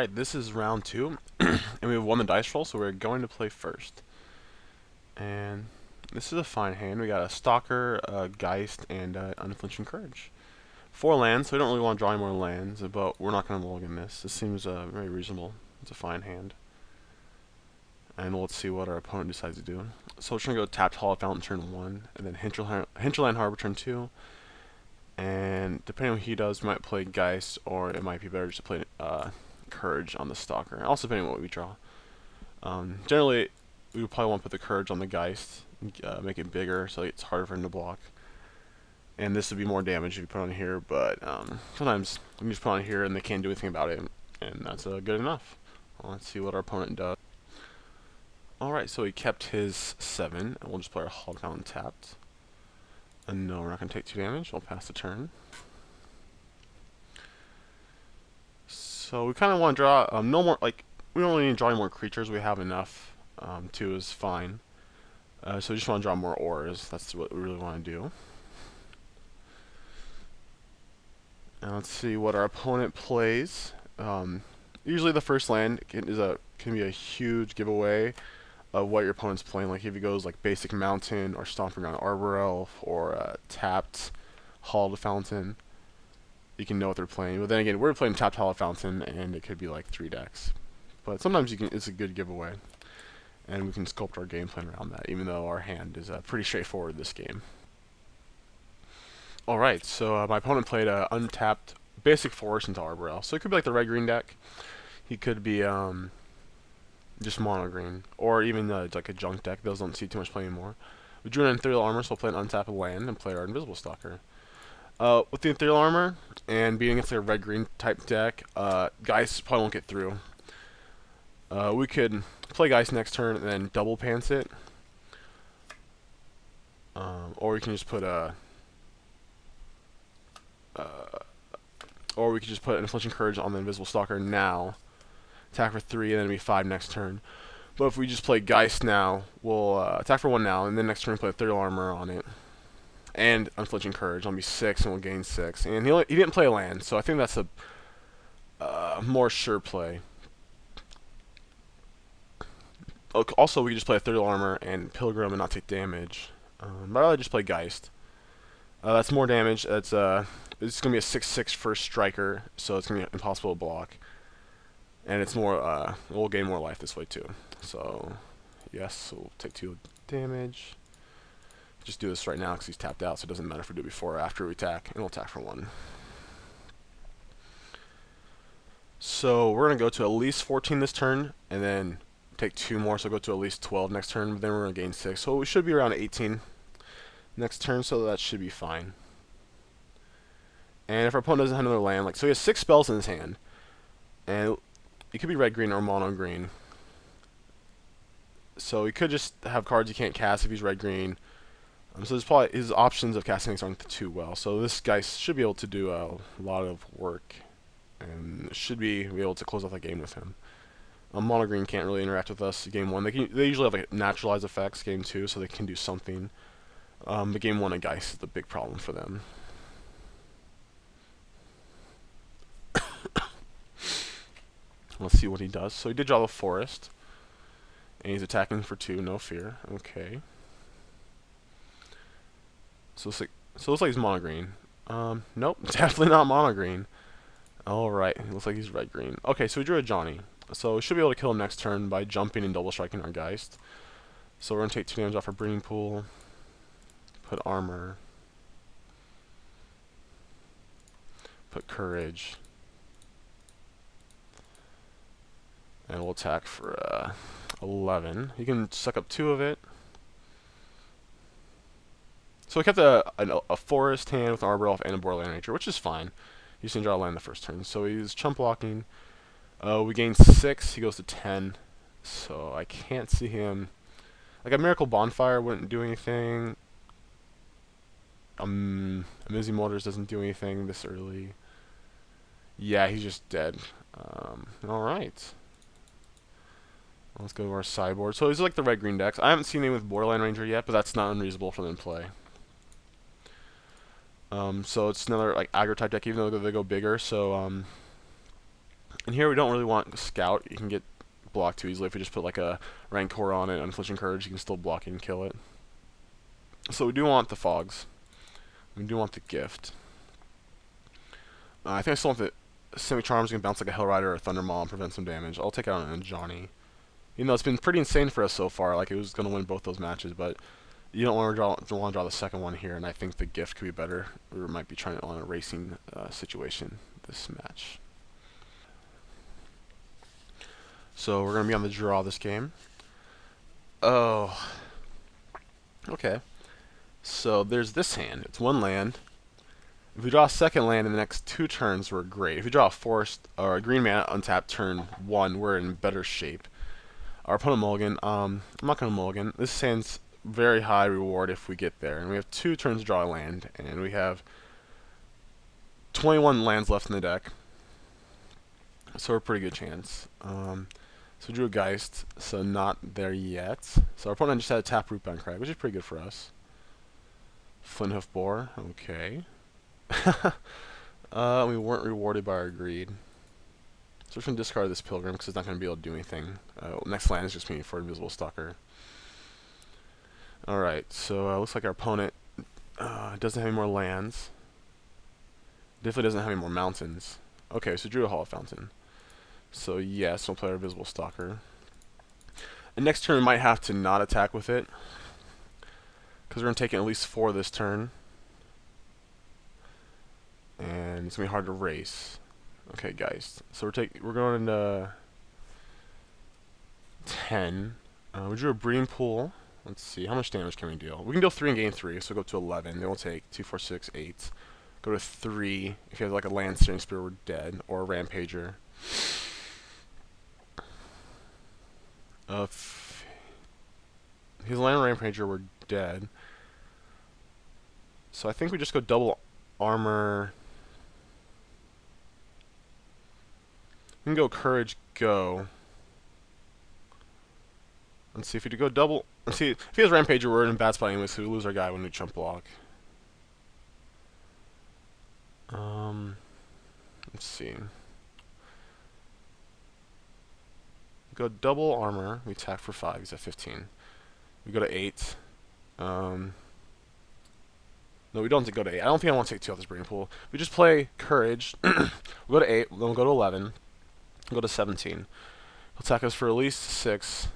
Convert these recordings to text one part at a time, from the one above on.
Alright, this is round 2, and we have won the dice roll, so we're going to play first. And this is a fine hand. We got a Stalker, a Geist, and Unflinching Courage. 4 lands, so we don't really want to draw any more lands, but we're not going to mulligan this. This seems very reasonable. It's a fine hand. And let's see what our opponent decides to do. So we're going to go tapped Hall of Fountain turn 1, and then Hinterland Harbor turn 2. And depending on what he does, we might play Geist, or it might be better just to play Courage on the Stalker. Also depending on what we draw. Generally, we would probably want to put the Courage on the Geist, make it bigger so it's harder for him to block. And this would be more damage if you put it on here, but sometimes you can just put it on here and they can't do anything about it, and that's good enough. Let's see what our opponent does. Alright, so he kept his 7, and we'll just play our Hall Fountain tapped. And no, we're not going to take 2 damage, we'll pass the turn. So we kind of want to draw, no more, like, we don't really need to draw any more creatures, we have enough. 2 is fine. So we just want to draw more ores, that's what we really want to do. And let's see what our opponent plays. Usually the first land can be a huge giveaway of what your opponent's playing. Like if he goes like basic mountain or stomping on Arbor Elf or tapped Hall of Fountain, you can know what they're playing. But then again, we're playing tapped Hall of Fountain, and it could be like 3 decks. But sometimes it's a good giveaway, and we can sculpt our game plan around that. Even though our hand is pretty straightforward this game. Alright, so my opponent played a untapped basic forest into Arbor Elf. So it could be like the red-green deck. He could be just mono-green. Or even like a junk deck. Those don't see too much play anymore. We drew an Ethereal Armor, so we'll play an untapped land and play our Invisible Stalker. With the Ethereal Armor, and being against like a red-green type deck, Geist probably won't get through. We could play Geist next turn and then double pants it. Or we can just put a... or we could just put an Unflinching Courage on the Invisible Stalker now, attack for 3, and then it'll be 5 next turn. But if we just play Geist now, we'll attack for 1 now, and then next turn play Ethereal Armor on it, and Unflinching Courage. It'll be 6, and we'll gain 6. And he didn't play a land, so I think that's a more sure play. Also, we could just play Ethereal Armor and Pilgrim and not take damage. But I'd rather just play Geist. That's more damage. It's going to be a 6/6 first striker, so it's going to be impossible to block. And it's more, we'll gain more life this way too. So, yes, so we'll take 2 damage. Just do this right now because he's tapped out, so it doesn't matter if we do it before or after we attack. And we'll attack for 1. So, we're going to go to at least 14 this turn, and then take 2 more, so go to at least 12 next turn. But then we're going to gain 6. So, we should be around 18 next turn, so that should be fine. And if our opponent doesn't have another land, like, so he has 6 spells in his hand, and it could be red-green or mono-green. So he could just have cards he can't cast if he's red-green. So there's probably his options of casting things aren't too well. So this guy should be able to do a lot of work, and should be able to close out the game with him. Mono-green can't really interact with us game 1. They usually have like naturalized effects game 2, so they can do something. But game 1 of Geist is the big problem for them. Let's see what he does. So he did draw the forest, and he's attacking for 2, no fear. Okay. So it looks like he's mono-green. Nope, definitely not mono-green. Alright, it looks like he's red-green. Okay, so we drew a Johnny. So we should be able to kill him next turn by jumping and double striking our Geist. So we're going to take 2 damage off our Breeding Pool. Put armor. Put courage. And we'll attack for 11. You can suck up 2 of it. So we kept a forest hand with an Arbor Elf and a Borderland Nature, which is fine. He just didn't draw a land the first turn. So he's chump blocking. We gain 6. He goes to 10. So I can't see him. Like a Miracle Bonfire wouldn't do anything. Mizzy Motors doesn't do anything this early. Yeah, he's just dead. Alright. Let's go to our sideboard. So these are like the red-green decks. I haven't seen any with Borderland Ranger yet, but that's not unreasonable for them to play. So it's another like aggro type deck, even though they go bigger. So And here we don't really want Scout. You can get blocked too easily if you just put like a Rancor on it, Unflinching Courage. You can still block it and kill it. So we do want the Fogs. We do want the Gift. I think I still want the Semi-Charms. You can bounce like a Hell Rider or a Thunder Maw and prevent some damage. I'll take it out on Johnny. You know, it's been pretty insane for us so far. Like, it was going to win both those matches, but you don't want to draw the second one here, and I think the Gift could be better. We might be trying it on a racing situation this match. So we're going to be on the draw this game. Oh. Okay. So there's this hand. It's one land. If we draw a second land in the next 2 turns, we're great. If we draw a forest or a green mana untapped turn 1, we're in better shape. Our opponent mulligan. I'm not going to mulligan. This hand's very high reward if we get there. And we have 2 turns to draw a land. And we have 21 lands left in the deck. So we're a pretty good chance. So we drew a Geist, so not there yet. So our opponent just had a Taproot Bant Crag, which is pretty good for us. Flinthoof Boar, okay. We weren't rewarded by our greed. So we're just going to discard this Pilgrim because it's not going to be able to do anything. Next land is just me for Invisible Stalker. Alright, so looks like our opponent doesn't have any more lands. Definitely doesn't have any more mountains. Okay, so drew a Hollow Fountain. So yes, we'll play our Visible Stalker. And next turn we might have to not attack with it, because we're going to take it at least 4 this turn. And it's going to be hard to race. Okay, guys. So we're going into 10. We drew a Breeding Pool. Let's see, how much damage can we deal? We can deal 3 and gain 3, so we'll go to 11. Then we'll take 2, 4, 6, 8. Go to 3. If you have like a Land Steering Spear, we're dead. Or a Rampager. If he's a Land Rampager, we're dead. So I think we just go double armor. We can go Courage, go. Let's see if we do go double. Let's see if he has Rampager, we're in a bad spot anyway, so we lose our guy when we chump block. Let's see. Go double armor. We attack for 5. He's at 15. We go to 8. No, we don't have to go to 8. I don't think I want to take 2 off this Breeding Pool. We just play Courage. We'll go to 8. Then we'll go to 11. We'll go to 17. He'll attack us for at least 6.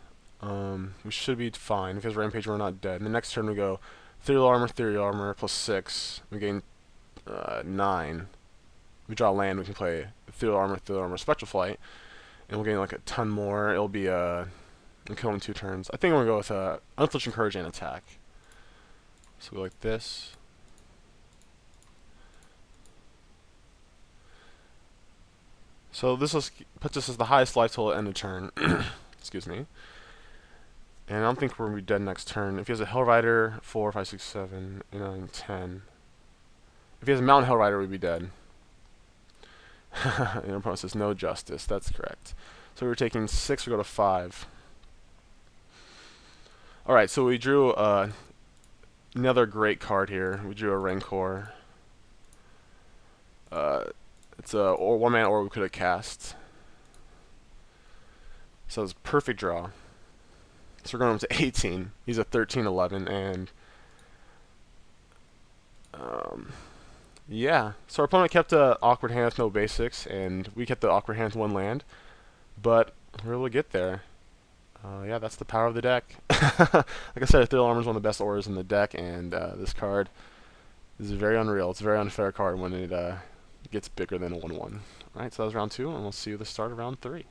We should be fine. Because Rampage, we're not dead. And the next turn we go Ethereal Armor, plus 6. We gain 9. We draw land. We can play Ethereal Armor, Spectral Flight. And we'll gain like a ton more. It'll be we'll kill him in 2 turns. I think I'm going to go with Unflinching Courage and attack. So go like this. So this puts us as the highest life total at end of turn. Excuse me. And I don't think we're going to be dead next turn. If he has a Hell Rider, 4, 5, 6, 7, 8, 9, 10. If he has a Mountain Hell Rider, we'd be dead. And our opponent says no justice. That's correct. So we're taking 6, we go to 5. Alright, so we drew another great card here. We drew a Rancor. It's a 1-mana Aura we could have cast. So it's a perfect draw. So we're going up to 18. He's a 13, 11, and yeah. So our opponent kept an awkward hand with no basics, and we kept the awkward hand with 1 land. But we're able to get there. Yeah, that's the power of the deck. Like I said, Ethereal Armor is one of the best auras in the deck, and this card is very unreal. It's a very unfair card when it gets bigger than a 1-1. Alright, so that was round 2, and we'll see you at the start of round 3.